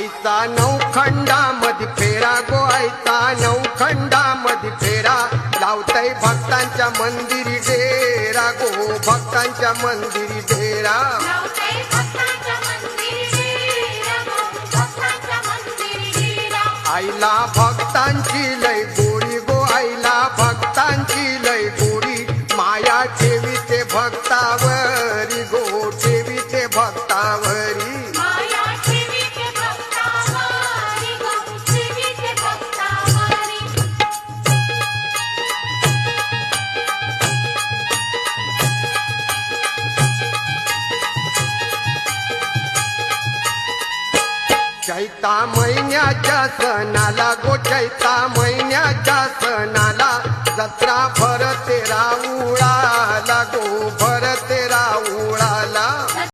आईचा नवखंडामध्ये फेरा गो आईचा नवखंडामध्ये फेरा लावतय भक्तांच्या मंदिरी डेरा गो भक्तांच्या मंदिरी डेरा आईला भक्तांची लय गोडी गो आईला भक्तांची लय गोडी माया ठेवीते भक्तावरी गो ठेवीते भक्तावरी चैता महिन्याच्या सणाला गो चैता महिन्याच्या सणाला जत्रा भरते राऊळाला गो